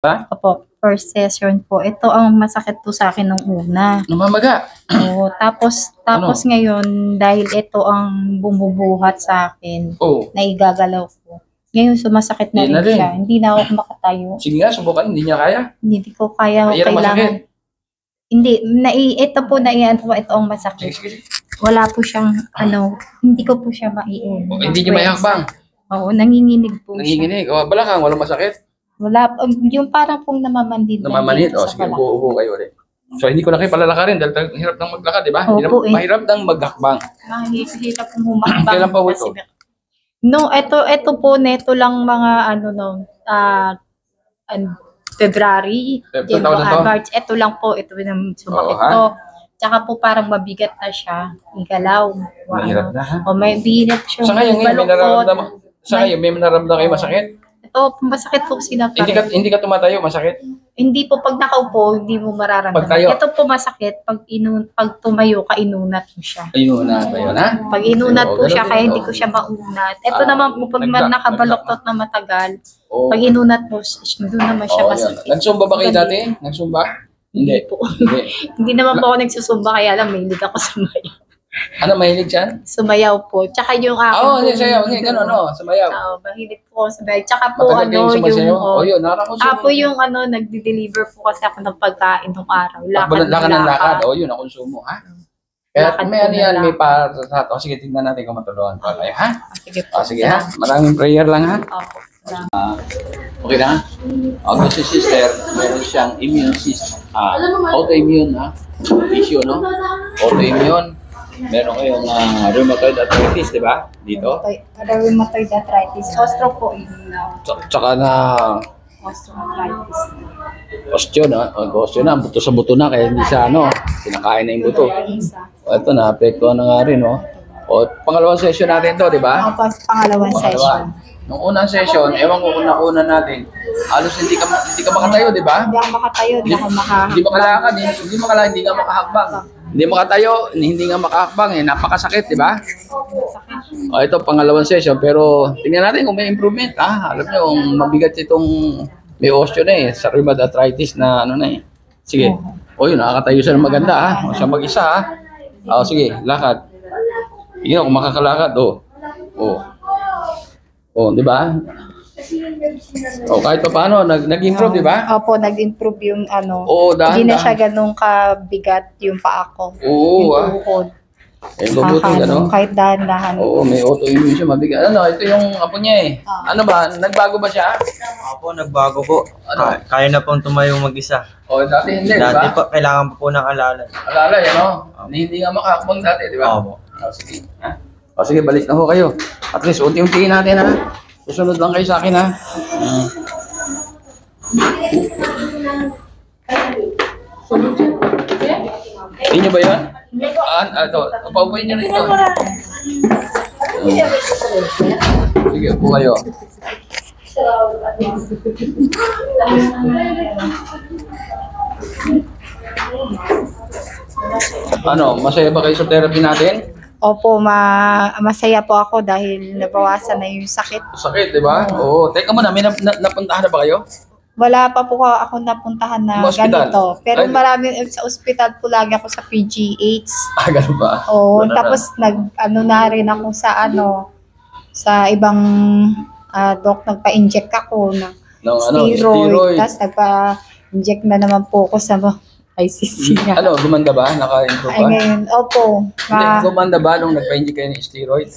ba? Opo, first session po. Ito ang masakit po sa akin nung una. Namamaga. Oo, tapos ngayon, dahil ito ang bumubuhat sa akin, naigagalaw ko. Ngayon, sumasakit na rin siya. Hindi na ako makatayo. Sige nga, subukan. Hindi niya kaya. Hindi ko kaya. Kailangan. Hindi. Ito po, ito ang masakit. Sige. Wala po siyang, hindi ko po siya maiin. Hindi niya mayakbang. Oo, nanginginig po siya. Nanginginig. Balakang, walang masakit. Wala, yung parang pong namamanid. Namamanid? Sige, upo kayo ulit. So, hindi ko na kayo palalakarin dahil hirap nang maglakad, di ba? Mahirap nang maghakbang. Mahirap pong humakbang. Kailan pa po ito? No, ito po, neto lang mga, February. March. Ito lang po, ito yung sumakit to. Tsaka po parang mabigat na siya. Igalaw. Mahirap na, ha? O may bilat siya. Sa ngayon, may nararamdaman kayo masakit? Ito, masakit po sinabi. Hindi ka tumatayo, masakit? Hindi po, pag nakaupo, hindi mo mararamdaman. Ito po masakit, pag tumayo ka, inunat mo siya. Inunat ba yun, ha? Pag inunat po siya, kaya hindi ko siya maunat. Ito naman po, pag nakabaloktot na matagal, pag inunat mo, doon naman siya masakit. Nagsumba ba kayo dati? Nagsumba? Hindi po. Hindi naman po ako nagsusumba, kaya alam, mahilig ako sumayaw. Ano, mahilig siya? Sumayaw po. Tsaka yung akin po. Oo, sayaw. Gano'n, sumayaw. Oo, mahilig po ako sumayaw. Tsaka po, yung nagde-deliver po kasi ako ng pagkain ng araw. Lakad. Yun, ang konsumo, ha? Kaya may para sa ito. Sige, tingnan natin kung matulungan ko kayo, ha? Sige po. Sige, ha? Maraming prayer lang, ha? Okay na? Kasi si sister, meron siyang immune system. Autoimmune, ha? Issue, no? Autoimmune. Meron kayong rheumatoid arthritis, di ba? Dito? Rheumatoid arthritis. Ostro po yun na. Tsaka na... Osteoarthritis. Osteo na. Buto sa buto na. Kaya hindi siya, kinakain na yung buto. Ito na, apekto na nga rin, pangalawang session natin to, di ba? Opo, pangalawang session. Nung unang session, ewan ko kung nakunan natin, halos hindi ka makatayo, di ba? Hindi ako makatayo, hindi ako makahakbang. Hindi makalakad, hindi ka makahakbang. Hindi makatayo, hindi nga makahakbang, napakasakit, di ba? Ito, pangalawang session, pero tingnan natin kung may improvement, Alam nyo, mabigat itong may osteo na sa rheumatoid arthritis na Sige. Yun, nakakatayo siya ng maganda, Siya mag-isa, sige, lakad. Tingnan kung makakalakad, di ba? Kahit pa paano, nag-improve, di ba? Opo, nag-improve yung dahan. Hindi na siya ganun kabigat yung paa ko. Oo, yung tuhod. Mabuti, kahit dahan-dahan. May autoimmune siya, mabigat. Ito yung apo niya, Ano ba? Nagbago ba siya? Opo, nagbago po. Kaya na pong tumayo mag-isa. Dati hindi, di ba? Dati po, kailangan po ng alalay. Alalay, Hindi nga makakabang dati, di ba? Opo. Sige. Sige, balik na ho kayo. At least, unti-untiin natin, Susunod lang kayo sa akin, Inyo ba yan? Ito. Paupuin nyo rito. Sige, upo kayo. Masaya ba kayo sa therapy natin? Opo, masaya po ako dahil nabawasan na yung sakit. Sakit, di ba? Oo. Teka muna, may napuntahan na ba kayo? Wala pa po ako napuntahan na ganito. Pero marami sa ospital po lagi ako sa PGH. Ganun ba? Oo, tapos na rin ako sa ibang nagpa-inject ako ng steroid. Tapos nagpa-inject na naman po ako sa ICC nga. Gumanda ba? Naka-improve ba? Ngayon, opo. Gumanda ba nung nagpa-inject kayo ng steroid?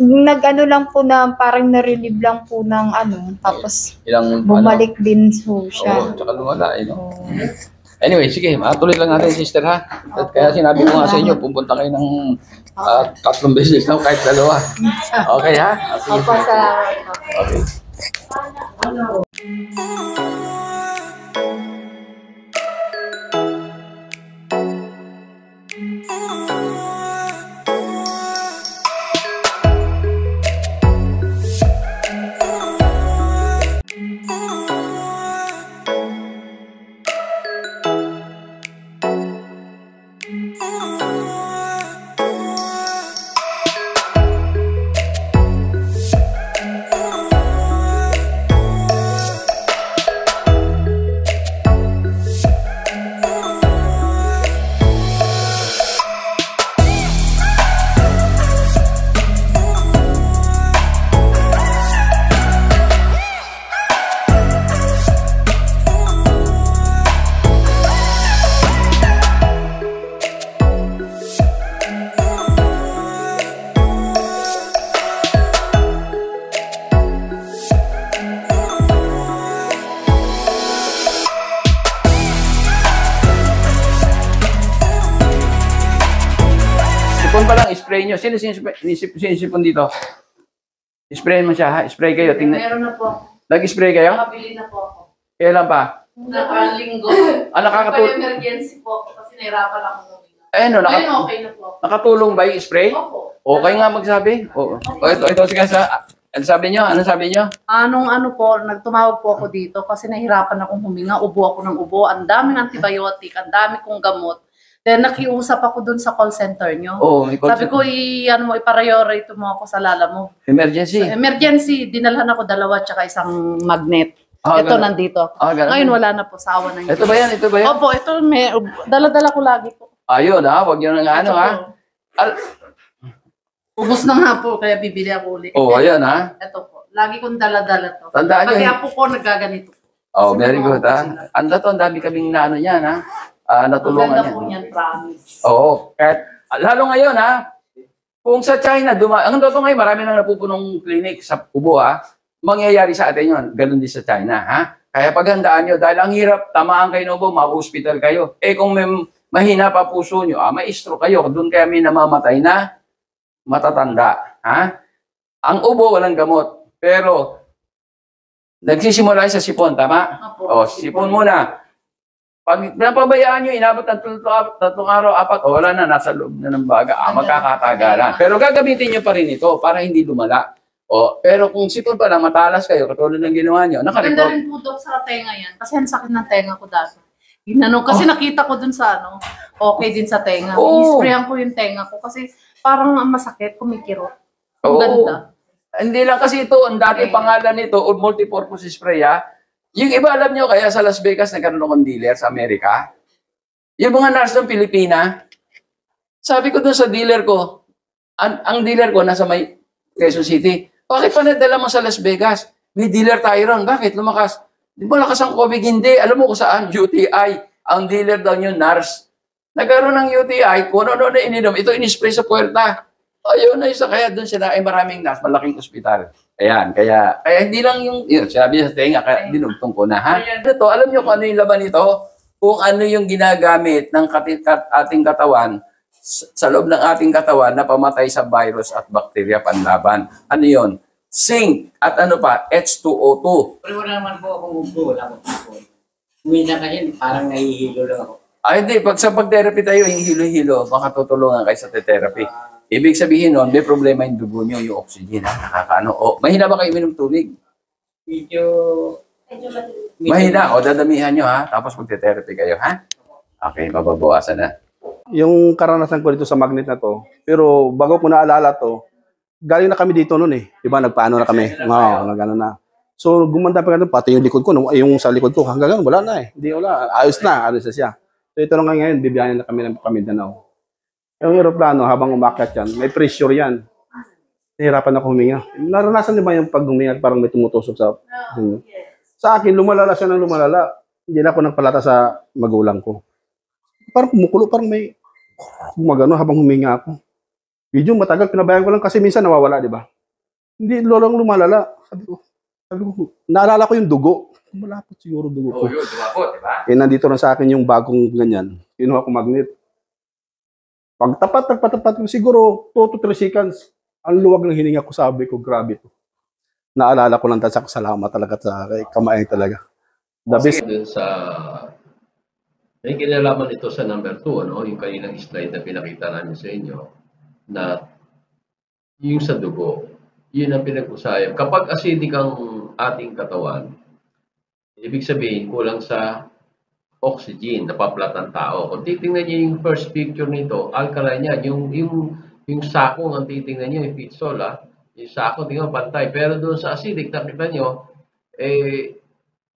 Lang po na parang na-relieve lang po ng tapos bumalik din po siya. Tsaka lumala, Anyway, sige, matuloy lang natin, sister, ha? Kaya sinabi ko nga sa inyo, pupunta kayo ng 3 beses lang, kahit 2. Okay, ha? Opo, Okay. sipon pa lang, spray nyo. Sino sinisipon dito? Sprayin mo siya, ha? Spray kayo. Tingnan. Meron na po ako. Nag-spray kayo? Nakabili na po ako. Kailan pa? Nakalinggo. Nakakatulong. Emergency po ako kasi nahirapan ako huminga. No, Ngayon okay na po ako. nakatulong ba yung spray? Opo. Okay nga magsabi. Oo. Ito, sige sa... Ano sabi nyo? Ano po, nagtumawag po ako dito kasi nahirapan akong huminga, ubo ako ng ubo, ang daming antibiotic, ang dami kong gamot. Then nakiusap ako dun sa call center nyo. Oo, may call Sabi ko, i-priority mo ako sa lala mo. Emergency. So, emergency, dinalhan ako 2 tsaka isang magnet. Ito ganun. nandito. Ganun. Ngayon wala na po, sa awa ng Ito ba yan? Opo, ito, dala-dala ko lagi po. Ayun, wag yun nga ano, Ito ha? po. Ubus na nga po, kaya bibili ako ulit. Ayan, ha? Ito po, lagi kong dala-dala to. Tandaan nyo. Pati apo ko nagaganito. Very good, ha? Ang dami kaming naano yan, ha? Ang Natulungan ganda po yan. niyan, promise. Oo. Lalo ngayon, ha? Kung sa China, ang totoo ngayon, marami nang napupunong clinic sa Ubo, ha? Mangyayari sa atin yun. Ganun din sa China, ha? Kaya paghandaan nyo, dahil ang hirap, tamaan kayo ng Ubo, ma-hospital kayo. Kung may mahina pa puso nyo, may stroke kayo. Doon kaya may namamatay na matatanda, ha? Ang ubo, walang gamot. Pero, nagsisimula sa sipon, tama? Sipon muna. Pag napabayaan nyo, inabot ng 3 araw, 4, wala na, nasa loob na ng baga. Magkakatagalan. Pero gagamitin nyo pa rin ito para hindi lumala. Pero kung sipon pa lang, matalas kayo, katulad ng ginawa nyo, Maganda nakarecord. rin po, Dok, sa tenga yan. Kasi ang sakit ng tenga ko dati. Kasi nakita ko dun sa okay din sa tenga. I-sprayan ko yung tenga ko kasi parang masakit, kumikirot. Ang ganda. Hindi lang kasi ito, ang dati pangalan nito, or multipurpose spray, ha? Yung iba, alam nyo, kaya sa Las Vegas, nagkaroon akong dealer sa Amerika. Yung mga nurse ng Pilipina, sabi ko dun sa dealer ko, ang dealer ko nasa may Quezon City, bakit pa nadala mo sa Las Vegas? May dealer tayo ron. Bakit? Lumakas. Di ba lakas ang COVID? Hindi. Alam mo kung saan? UTI. Ang dealer daw yung nurse. Nagkaroon ng UTI, kung ano na ininom, ito in-spray sa puwerta. Ayun na isa, kaya doon sila ay maraming nurse, malaking ospital. Ayan, kaya hindi lang yun, sabi sa tenga, kaya dinugtong ko na, ha? Ito, alam nyo kung ano yung laman nito? Kung ano yung ginagamit ng ating katawan, sa loob ng ating katawan na pamatay sa virus at bakterya panlaban. Ano yun? Zinc at ano pa? H2O2. Pero wala naman po akong upo, wala akong upo. Umina kasi parang nahihilo lang ako. Hindi. Pag sa pag-therapy tayo, yung hilo-hilo, makatutulungan kayo sa therapy. Ibig sabihin nun, may problema yung dugo nyo, yung oxygen, ha? Nakakaano. Mahina ba kayo minom tubig? Medyo Mahina. Dadamihan nyo, ha? Tapos mag-therapy kayo, ha? Okay, mababawasan na. Yung karanasan ko dito sa magnet na to, pero bago ko naalala to, galing na kami dito noon eh. Diba, nagpaano na kami. Nagano na. So, gumanda pa ganun, pati yung likod ko, yung sa likod ko, hanggang ganun, wala na eh. Hindi, wala. Ayos na siya. So, ito lang ngayon, bibiyahin na kami ng Mindanao. Yung aeroplano, habang umakyat yan, may pressure yan. Nahirapan ako huminga. Naranasan niyo ba yung pag huminga, parang may tumutusok sa... Sa akin, lumalala siya ng lumalala. Hindi na ako nagpalata sa magulang ko. Parang kumukulo, parang may gumagano habang huminga ako. Medyo matagal, pinabayaan ko lang kasi minsan nawawala, di ba? Hindi, lolang lumalala. Sabi ko, naalala ko yung dugo. Malapot siguro dugo ko. Yun, dumapot, di ba? Nandito na sa akin yung bagong ganyan. Kinuha ko magnet. Pag nagpatapat ko siguro 2 to 3 seconds, ang luwag ng hininga ko, sabi ko, grabe to. Naalala ko lang sa salamat talaga sa kamay talaga. The best. Dun sa may kinalaman ito sa number 2, ano, yung kaninang slide na pinakita namin sa inyo, na yung sa dugo, yun ang pinag-usayan. Kapag acidic ang ating katawan, ibig sabihin kulang sa oxygen, napaplat ang tao. Kung titingnan niyo yung first picture nito, alkaline yan. Yung sako ang titingnan niyo, yung pitsol, yung sako, tingnan pantay. Pero doon sa acidic, nakita niyo,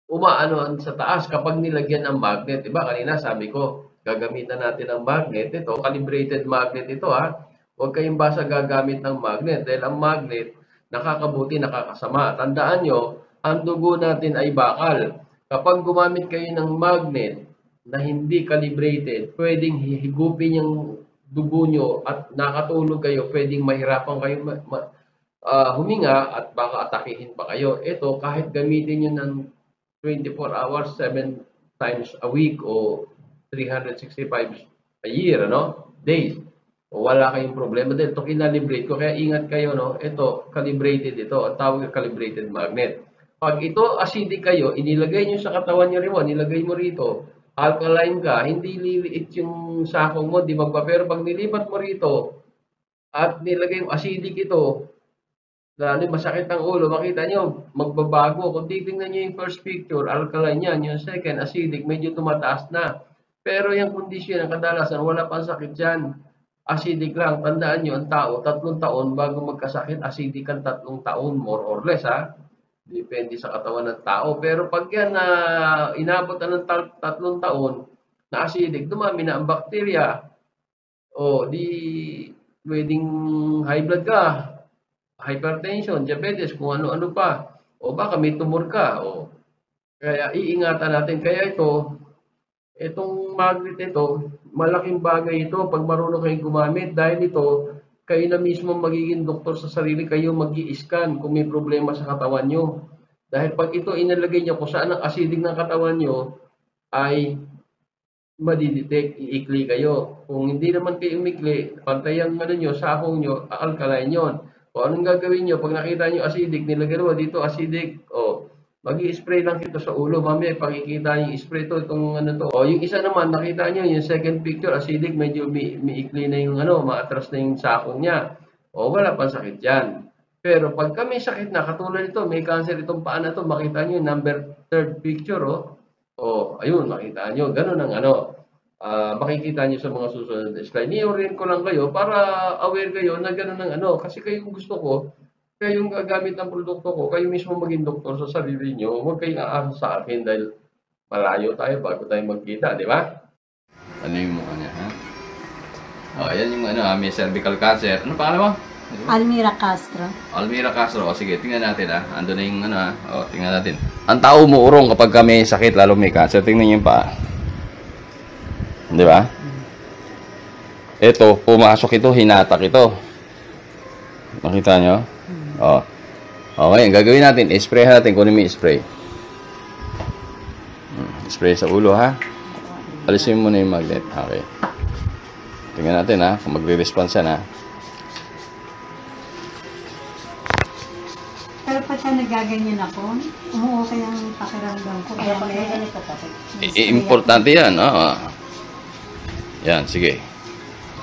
umaano sa taas kapag nilagyan ng magnet. Diba? Kanina sabi ko, gagamitan natin ng magnet. Ito, calibrated magnet ito, ha. Huwag kayong basta gagamit ng magnet. Dahil ang magnet, nakakabuti, nakakasama. Tandaan nyo, ang dugo natin ay bakal. Kapag gumamit kayo ng magnet na hindi calibrated, pwedeng higupin yung dugo nyo at nakatulog kayo, pwedeng mahirapan kayo huminga at baka atakihin pa kayo. Ito, kahit gamitin nyo ng 24 hours, 7 times a week o 365 a year, days. o wala kayong problema dahil ito kinalibrate ko. Kaya ingat kayo, no? Ito, calibrated ito. Ang tawag na calibrated magnet. Pag ito acidic kayo, inilagay nyo sa katawan nyo rin mo, nilagay mo rito, alkaline ka, hindi liliit yung sakong mo, di magpa. Pero pag nilipat mo rito, at nilagay yung acidic ito, lalo masakit ang ulo, makita nyo, magbabago. Kung titingnan nyo yung first picture, alkaline yan. Yung second, acidic, medyo tumataas na. Pero yung kondisyon, ang kadalasan, wala pang sakit dyan. Acidic lang. Tandaan nyo, ang tao, 3 taon bago magkasakit, acidic ang 3 taon, more or less, ha? Depende sa katawan ng tao. Pero pag yan na inabot na ng 3 taon, na acidic, dumami na ang bakterya. O, di, pwedeng high blood ka, hypertension, diabetes, kung ano-ano pa. O baka may tumor ka. O, kaya iingatan natin. Kaya itong magnet ito, malaking bagay ito pag marunong kayong gumamit. Dahil ito, kayo na mismo magiging doktor sa sarili, kayo mag-i-scan kung may problema sa katawan nyo. Dahil pag ito inalagay nyo kung saan ang acidic ng katawan nyo, ay madidetect, iikli kayo. Kung hindi naman kayo umikli, pantay ang nyo, sakong nyo, alkaline yun. O anong gagawin nyo? Pag nakita nyo acidic, nilagay mo dito acidic, o mag-i-spray lang ito sa ulo. Mamaya pakikita yung spray to, itong ano to. O yung isa naman, nakita nyo, yung second picture, acidic, medyo miikli na yung maatras na yung sakong niya. O wala pang sakit yan. Pero pag kami sakit na, katulad ito, may cancer itong paa na to, makita nyo yung number 3rd picture, o ayun, makita nyo, ganun ang makikita nyo sa mga susunod na slide. Ni-orient ko lang kayo para aware kayo na ganun ang kasi kayo gusto ko, kayong gagamit ng produkto ko, kayo mismo maging doktor sa sarili nyo, huwag kayong aasa sa akin dahil malayo tayo bago tayo magkita, di ba? Ano yung mukha niya, ha? O, ayan yung may cervical cancer. Ano pangalan mo? Almira Castro. Almira Castro. O, sige, tingnan natin, ha? Ando na yung O, tingnan natin. Ang tao umuurong kapag may sakit, lalo may cancer. Tingnan niyo yung paa. Di ba? Ito, pumasok ito, hinatak ito. Makita nyo? O. Okay, gagawin natin. I-spray natin kung may spray. Spray sa ulo, ha? Alisin mo na yung magnet. Okay. Tingnan natin, ha? Kung magre-response yan, ha? Pero pagka nagaganyan ako, umuokay ang pakiramdam ko. Kaya may ganito kasi. Importante yan, Yan, sige.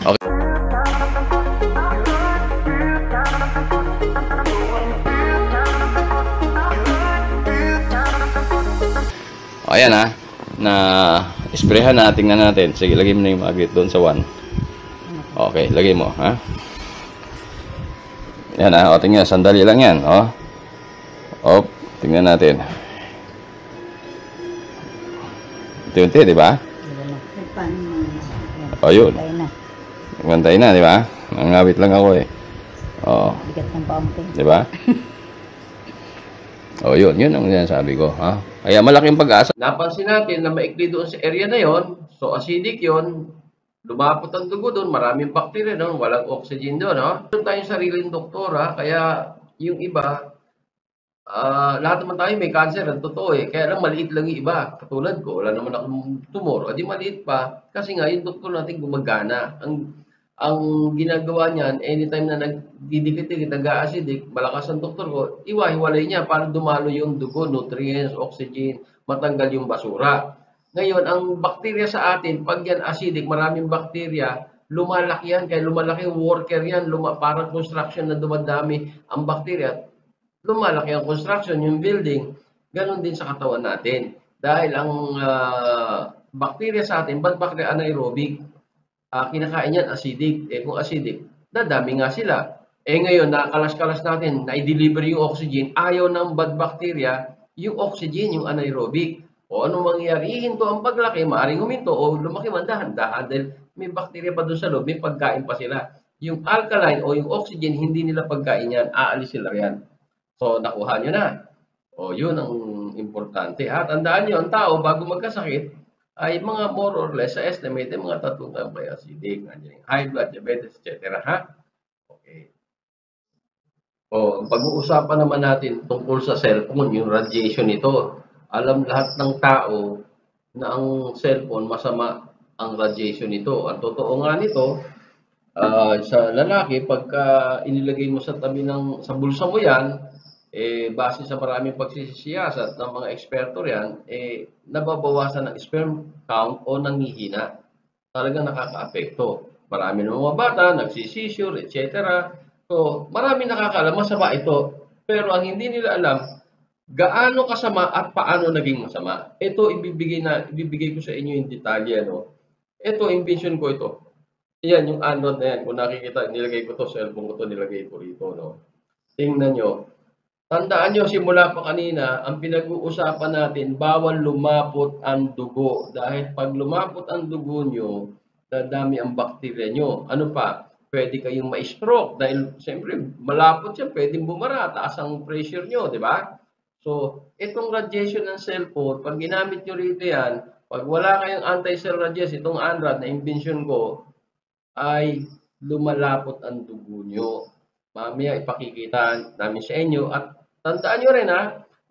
Okay. Ayan, na sprayhan na, tingnan natin. Sige, lagay mo na yung magnet doon sa 1. Okay, lagay mo, ha? Yan, o, tingnan, sandali lang yan, tingnan natin. Unti-unti, di ba? O, yun. Magantay na, di ba? Nangawit lang ako, O. Bigat ng paunti. Di ba? O, yun ang sinasabi ko, ha? Kaya malaking pag-asa. Napansin natin na maikli doon sa area na yon, so acidic yon, lumapot ang dugo doon, maraming bacteria doon, walang oxygen doon, Doon tayong sariling doktora, kaya yung iba, lahat naman tayo may cancer, ang totoo kaya lang maliit lang yung iba. Katulad ko, wala naman akong tumor, o di maliit pa, kasi nga yung doktor natin gumagana. Ang ginagawa niyan, anytime na nagdidikit-dikit, nag-acidic, malakas ang doktor ko, iwahiwalay niya para dumalo yung dugo, nutrients, oxygen, matanggal yung basura. Ngayon, ang bakterya sa atin, pag yan acidic, maraming bakterya, lumalaki yan, kaya lumalaki yung worker yan, parang construction na dumadami ang bakterya, lumalaki ang construction, yung building, ganun din sa katawan natin. Dahil ang bakterya sa atin, bad bacteria anaerobic, kinakain yan acidic. Kung acidic, dadami nga sila. Ngayon, nakalas-kalas natin, na-deliver yung oxygen, ayaw ng bad bacteria, yung oxygen, yung anaerobic. O ano mangyayari? Ihinto ang paglaki, maaaring huminto, o lumaki man dahan-dahan dahil may bacteria pa doon sa loob, may pagkain pa sila. Yung alkaline o yung oxygen, hindi nila pagkain yan, aalis sila yan. So, nakuha nyo na. O, yun ang importante. Tandaan nyo, ang tao, bago magkasakit, ay mga more or less, sa estimate, mga 3 taon by acidic, high blood, diabetes, etc. Okay. O, pag-uusapan naman natin tungkol sa cellphone, yung radiation nito. Alam lahat ng tao na ang cellphone, masama ang radiation nito. Ang totoo nga nito, Sa lalaki, pagka inilagay mo sa tabi sa bulsa mo yan, base sa maraming pagsisiyasat ng mga eksperto yan, nababawasan ng sperm count o nanghihina. Talagang nakaka-apekto. Marami ng mga bata, nagsisisure, etc. So, marami nakakaalam, masama ito. Pero ang hindi nila alam, gaano kasama at paano naging masama. Ito, ibibigay ko sa inyo yung detalye. No? Ito, invention ko ito. Yan, yung Android na yan. Kung nakikita, nilagay ko to, cellphone ko to, nilagay ko rito. No? Tingnan nyo. Tandaan nyo, simula pa kanina, ang pinag-uusapan natin, bawal lumapot ang dugo. Dahil pag lumapot ang dugo nyo, dadami ang bakterya nyo. Ano pa? Pwede kayong ma-stroke. Dahil, siyempre, malapot yan, pwedeng bumara, taas ang pressure nyo, di ba? So, itong radiation ng cellphone, pag ginamit nyo rito yan, pag wala kayong anti-cell radiation, itong Android na invention ko, ay lumalapot ang dugo nyo. Mamaya ipakikita namin sa inyo. At tandaan nyo rin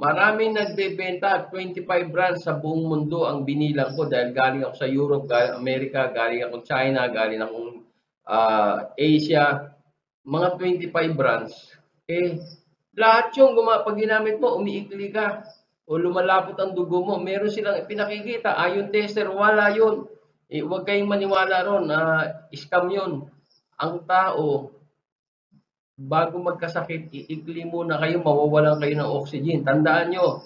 maraming nagbebenta, 25 brands sa buong mundo ang binilang ko dahil galing ako sa Europe, galing Amerika, galing ako China, galing akong Asia. Mga 25 brands. Lahat yung pag ginamit mo, umiikli ka o lumalapot ang dugo mo. Meron silang pinakikita. Ion tester, wala yun. Huwag kayong maniwala ron, scam yun. Ang tao, bago magkasakit, iikli muna kayo, mawawalan kayo ng oxygen. Tandaan nyo,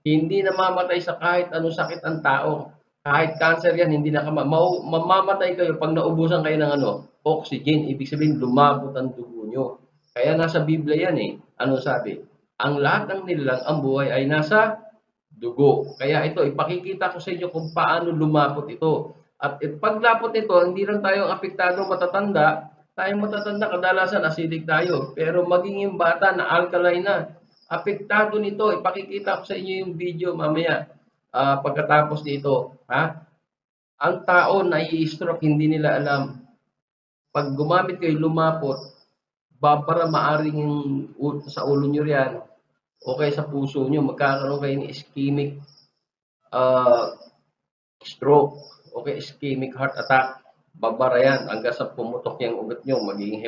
hindi namamatay sa kahit anong sakit ang tao. Kahit cancer yan, hindi na mamamatay kayo pag naubusan kayo ng oxygen. Ibig sabihin, lumabot ang dugo nyo. Kaya nasa Biblia yan Ano sabi? Ang lahat ng nilalang, ang buhay ay nasa dugo. Kaya ito, ipakikita ko sa inyo kung paano lumapot ito. At paglapot nito, hindi lang tayo apektado matatanda. Tayong matatanda, kadalasan acidic tayo. Pero maging yung bata na alkaline na, apektado nito. Ipakikita ko sa inyo yung video mamaya pagkatapos nito. Ang tao na i-stroke, hindi nila alam. Pag gumamit kayo, lumapot, babara maaring sa ulo nyo riyan o kaya sa puso nyo, magkakaroon kayo ng ischemic stroke. Okay, ischemic heart attack, babara yan hanggang sa pumutok yung ugat nyo, magiging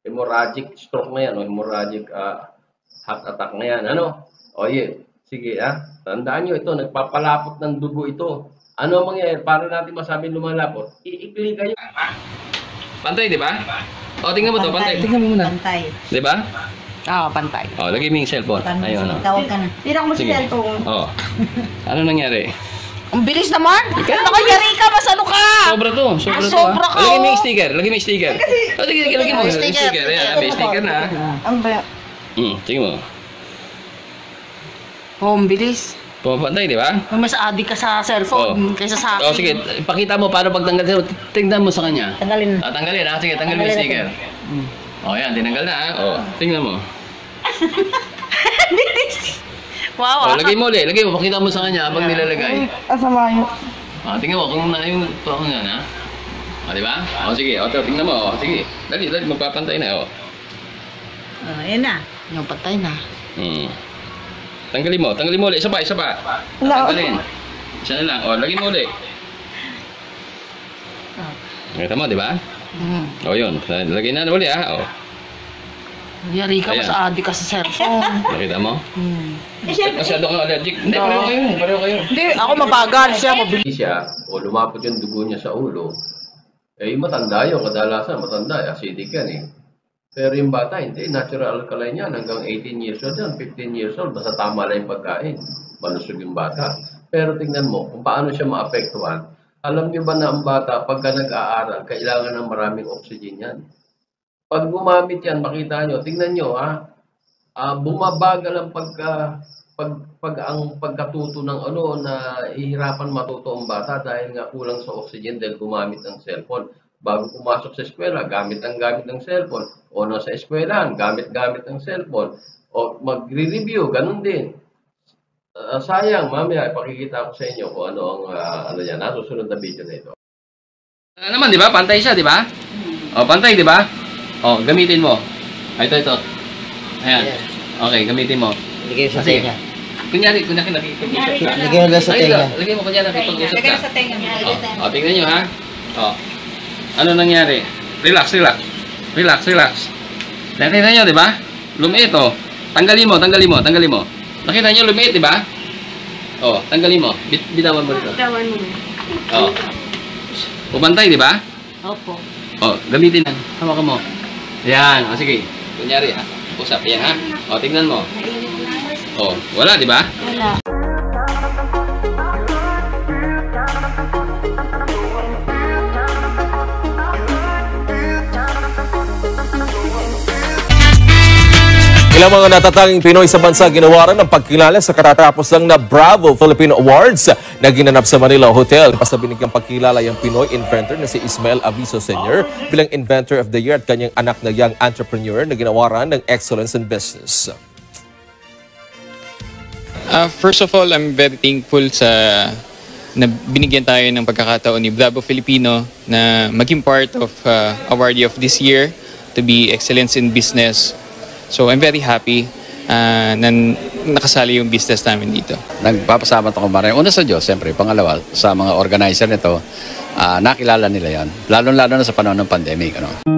hemorrhagic stroke na yan, o hemorrhagic heart attack na yan. Sige, tandaan nyo ito, nagpapalapot ng dugo ito. Ano mangyayari? Para natin masabi lumalapot, iikli kayo. Pantay, di ba? Tingnan mo to, pantay. Tingnan mo muna. Pantay. Di ba? Pantay. Lagay mo yung cellphone. Ayun. Tawag ka na. Tira mo si cellphone. Ano nangyari? Ang bilis naman! Nakayari ka, mas ano ka! Sobra to. Sobra ka, Lagay mo yung sticker. Lagay mo yung sticker. Lagay mo yung sticker. Ayan, may sticker na. Ang ba? Tingnan mo. Ang bilis. Pumapantay, di ba? Mas addict ka sa cellphone kaysa sa akin. Sige, ipakita mo paano pagtanggal. Tingnan mo sa kanya. Tanggalin. Tanggalin, sige, tanggalin mo yung sticker. Yan, tinanggal na, tingnan mo. Wow, lagay mo ulit. Lagay mo, pakita mo sa kanya habang nilalagay. Asama yun. Tingnan mo kung na yung tuwang nga di ba? Sige, tingnan mo. Sige, dali, magpapantay na. Ayan na. Yung patay na. Tanggalin mo ulit. Isa pa. Tanggalin. Isa na lang. Lagay mo ulit. Nakita mo, di ba? Yun. Lagay na ulit, Yari ka, mas addict ka sa cellphone. Nakita mo? Masyado kang allergic. Hindi, pareho kayo. Hindi, ako mabagal siya, mabilis. Siya, o lumapot yung dugo niya sa ulo, matanda yun. Kadalasan, matanda. Acidic yan Pero yung bata, hindi. Natural alkaline yan. Hanggang 18 years old yan, 15 years old. Basta tama lang yung pagkain. Malusog yung bata. Pero tingnan mo, kung paano siya maapektuhan. Alam niyo ba na ang bata, pagka nag-aaral, kailangan ng maraming oxygen yan. Pag gumamit yan, makita nyo, tingnan nyo, bumabagal ang ang pagkatuto ng na ihirapan matuto ang bata dahil nga kulang sa oxygen dahil gumamit ng cellphone. Bago pumasok sa eskwela, gamit ng cellphone. O nasa eskwelahan, gamit ng cellphone. O magre-review, ganun din. Sayang, mamaya, ipakikita ko sa inyo kung ano ang yan, nasusunod na video na ito. Naman, di ba? Pantay siya, di ba? Pantay, di ba? Gamitin mo. Ito. Ayan. Okay, gamitin mo. Lagay sa tenga. Kunyari nakikipag-usap ka. Lagay mo sa tenga. Lagay mo kunyari nakikipag-usap ka. Lagay sa tenga. Tingnan nyo ha. Ano nangyari? Relax, relax. Relax, relax. Nakita nyo, di ba? Lumiit, oh. Tanggalin mo. Nakita nyo, lumiit, di ba? Oh, tanggalin mo. Bitawan mo dito. Bitawan mo. Oh. Pumantay, di ba? Opo. Oh, gamitin na. Hawakan mo. Yan. O, sige. Kunyari, ha. Usap. Yan, ha. O, tingnan mo. Oh, wala, di ba? Wala. Ilang mga natatanging Pinoy sa bansa ginawaran ng pagkilala sa katatapos lang na Bravo Philippine Awards na ginanap sa Manila Hotel. Basta binigyang pagkilala yung Pinoy inventor na si Ismael Aviso Sr. bilang Inventor of the Year at kanyang anak na young entrepreneur na ginawaran ng Excellence in Business. First of all, I'm very thankful na binigyan tayo ng pagkakataon ni Bravo Filipino na maging part of awardee of this year to be Excellence in Business. So I'm very happy na nakasali yung business namin dito. Nagpapasalamat ako maraming. Una sa Diyos, siyempre. Pangalawa, sa mga organizer nito, nakilala nila yan. Lalo-lalo na sa panahon ng pandemic. Ano?